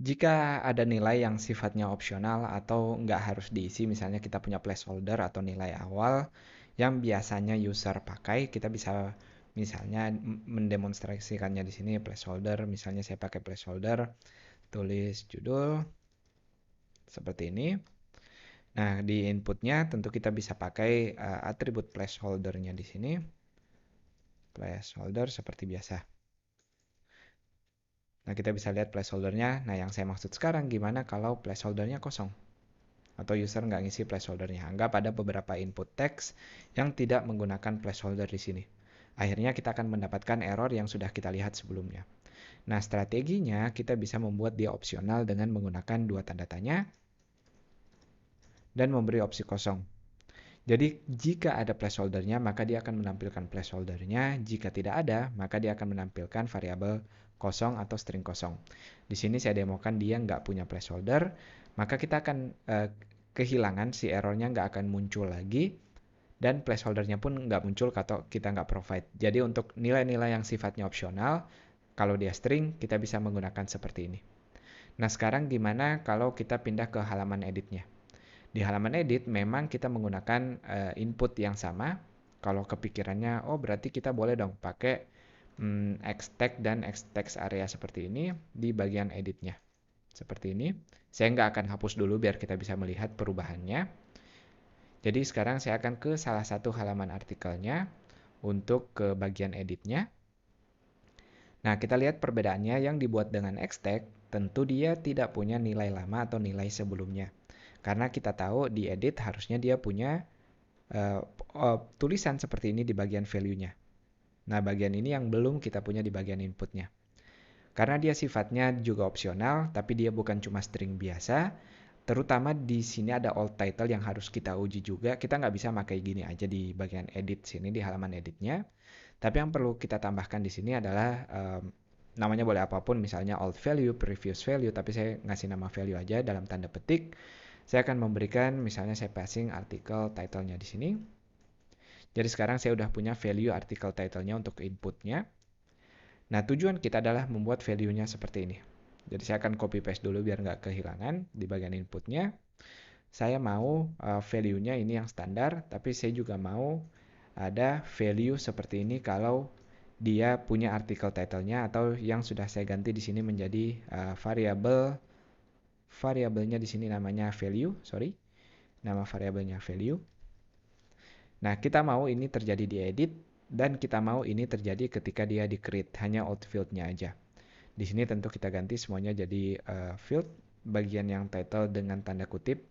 Jika ada nilai yang sifatnya opsional atau nggak harus diisi, misalnya kita punya placeholder atau nilai awal yang biasanya user pakai, kita bisa misalnya mendemonstrasikannya di sini placeholder. Misalnya saya pakai placeholder, tulis judul seperti ini. Nah, di inputnya tentu kita bisa pakai atribut placeholdernya di sini, placeholder seperti biasa. Nah, kita bisa lihat placeholdernya. Nah, yang saya maksud sekarang gimana kalau placeholdernya kosong? Atau user nggak ngisi placeholdernya. Anggap ada beberapa input teks yang tidak menggunakan placeholder di sini. Akhirnya kita akan mendapatkan error yang sudah kita lihat sebelumnya. Nah, strateginya kita bisa membuat dia opsional dengan menggunakan dua tanda tanya dan memberi opsi kosong. Jadi, jika ada placeholdernya, maka dia akan menampilkan placeholdernya. Jika tidak ada, maka dia akan menampilkan variabel kosong atau string kosong. Di sini saya demokan dia nggak punya placeholder, maka kita akan kehilangan si errornya nggak akan muncul lagi, dan placeholdernya pun nggak muncul kalau kita nggak provide. Jadi untuk nilai-nilai yang sifatnya opsional, kalau dia string, kita bisa menggunakan seperti ini. Nah, sekarang gimana kalau kita pindah ke halaman editnya? Di halaman edit memang kita menggunakan input yang sama. Kalau kepikirannya, oh berarti kita boleh dong pakai X-tag dan X-text area seperti ini di bagian editnya. Seperti ini. Saya nggak akan hapus dulu biar kita bisa melihat perubahannya. Jadi sekarang saya akan ke salah satu halaman artikelnya untuk ke bagian editnya. Nah, kita lihat perbedaannya yang dibuat dengan X-tag, tentu dia tidak punya nilai lama atau nilai sebelumnya. Karena kita tahu di edit harusnya dia punya tulisan seperti ini di bagian value-nya. Nah, bagian ini yang belum kita punya di bagian input-nya. Karena dia sifatnya juga opsional, tapi dia bukan cuma string biasa, terutama di sini ada alt title yang harus kita uji juga. Kita nggak bisa pakai gini aja di bagian edit sini, di halaman editnya. Tapi yang perlu kita tambahkan di sini adalah namanya boleh apapun, misalnya alt value, previous value, tapi saya ngasih nama value aja dalam tanda petik. Saya akan memberikan, misalnya saya passing artikel title-nya di sini. Jadi sekarang saya udah punya value artikel title-nya untuk inputnya. Nah, tujuan kita adalah membuat value-nya seperti ini. Jadi saya akan copy paste dulu biar nggak kehilangan di bagian inputnya. Saya mau value-nya ini yang standar, tapi saya juga mau ada value seperti ini kalau dia punya artikel title-nya, atau yang sudah saya ganti di sini menjadi variabelnya di sini namanya value, sorry. Nama variabelnya value. Nah, kita mau ini terjadi di edit, dan kita mau ini terjadi ketika dia di create, hanya out field-nya aja. Di sini tentu kita ganti semuanya jadi field, bagian yang title dengan tanda kutip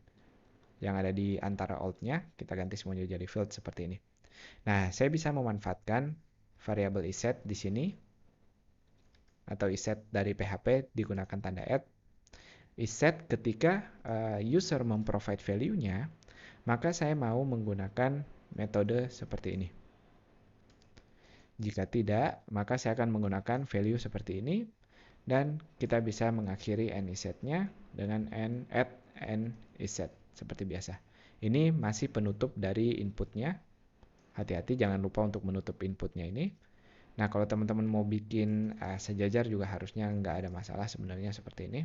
yang ada di antara alt-nya, kita ganti semuanya jadi field seperti ini. Nah, saya bisa memanfaatkan variabel iset di sini, atau iset dari PHP digunakan tanda add. Iset ketika user memprovide value-nya, maka saya mau menggunakan metode seperti ini. Jika tidak, maka saya akan menggunakan value seperti ini, dan kita bisa mengakhiri nIset-nya dengan add nIset seperti biasa. Ini masih penutup dari inputnya. Hati-hati jangan lupa untuk menutup inputnya ini. Nah, kalau teman-teman mau bikin sejajar juga harusnya nggak ada masalah sebenarnya seperti ini.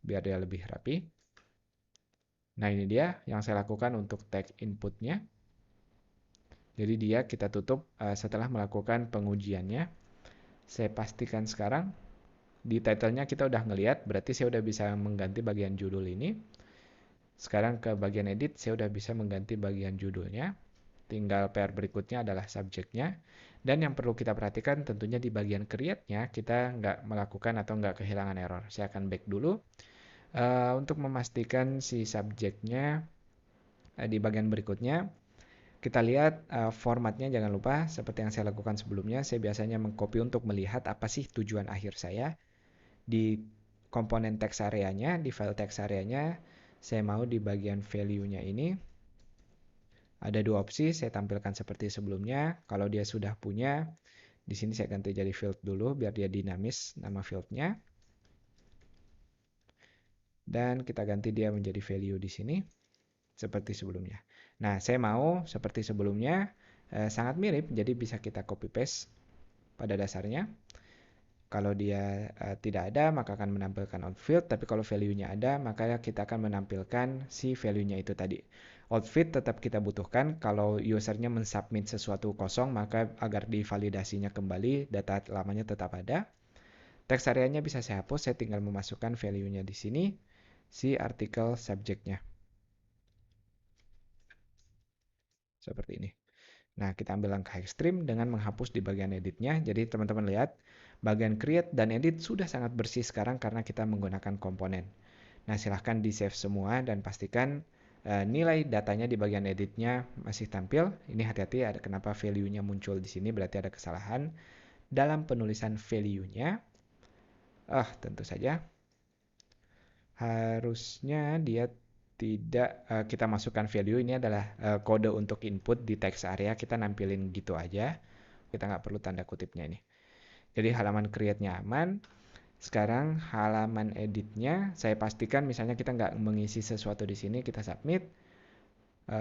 Biar dia lebih rapi. Nah, ini dia yang saya lakukan untuk tag inputnya. Jadi dia kita tutup setelah melakukan pengujiannya. Saya pastikan sekarang di title-nya kita udah ngelihat, berarti saya udah bisa mengganti bagian judul ini. Sekarang ke bagian edit, saya udah bisa mengganti bagian judulnya. Tinggal PR berikutnya adalah subjeknya. Dan yang perlu kita perhatikan tentunya di bagian create-nya, kita nggak melakukan atau nggak kehilangan error. Saya akan back dulu. Untuk memastikan si subjeknya di bagian berikutnya, kita lihat formatnya jangan lupa seperti yang saya lakukan sebelumnya. Saya biasanya mengcopy untuk melihat apa sih tujuan akhir saya. Di komponen text area-nya, di file text area-nya, saya mau di bagian value-nya ini ada dua opsi, saya tampilkan seperti sebelumnya. Kalau dia sudah punya, di sini saya ganti jadi field dulu biar dia dinamis nama field-nya. Dan kita ganti dia menjadi value di sini seperti sebelumnya. Nah, saya mau seperti sebelumnya, sangat mirip, jadi bisa kita copy paste pada dasarnya. Kalau dia tidak ada, maka akan menampilkan outfield. Tapi kalau value-nya ada, maka kita akan menampilkan si value-nya itu tadi. Outfield tetap kita butuhkan. Kalau usernya mensubmit sesuatu kosong, maka agar divalidasinya kembali, data lamanya tetap ada. Text area-nya bisa saya hapus, saya tinggal memasukkan value-nya di sini, si artikel subject-nya. Seperti ini. Nah, kita ambil langkah ekstrim dengan menghapus di bagian editnya. Jadi teman-teman lihat, bagian create dan edit sudah sangat bersih sekarang karena kita menggunakan komponen. Nah, silahkan di save semua dan pastikan nilai datanya di bagian editnya masih tampil. Ini hati-hati, ada kenapa value-nya muncul di sini, berarti ada kesalahan dalam penulisan value-nya. Tentu saja harusnya dia tidak kita masukkan value. Ini adalah kode untuk input di text area, kita nampilin gitu aja, kita nggak perlu tanda kutipnya ini. Jadi halaman create-nya aman. Sekarang halaman editnya saya pastikan, misalnya kita nggak mengisi sesuatu di sini, kita submit.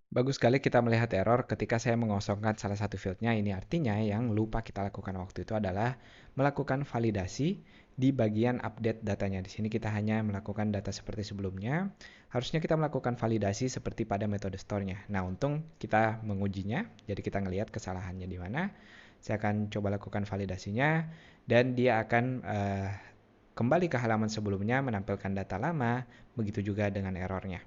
Bagus sekali kita melihat error ketika saya mengosongkan salah satu fieldnya. Ini artinya yang lupa kita lakukan waktu itu adalah melakukan validasi di bagian update datanya. Di sini kita hanya melakukan data seperti sebelumnya. Harusnya kita melakukan validasi seperti pada metode store-nya. Nah, untung kita mengujinya, jadi kita ngelihat kesalahannya di mana. Saya akan coba lakukan validasinya, dan dia akan kembali ke halaman sebelumnya menampilkan data lama, begitu juga dengan errornya.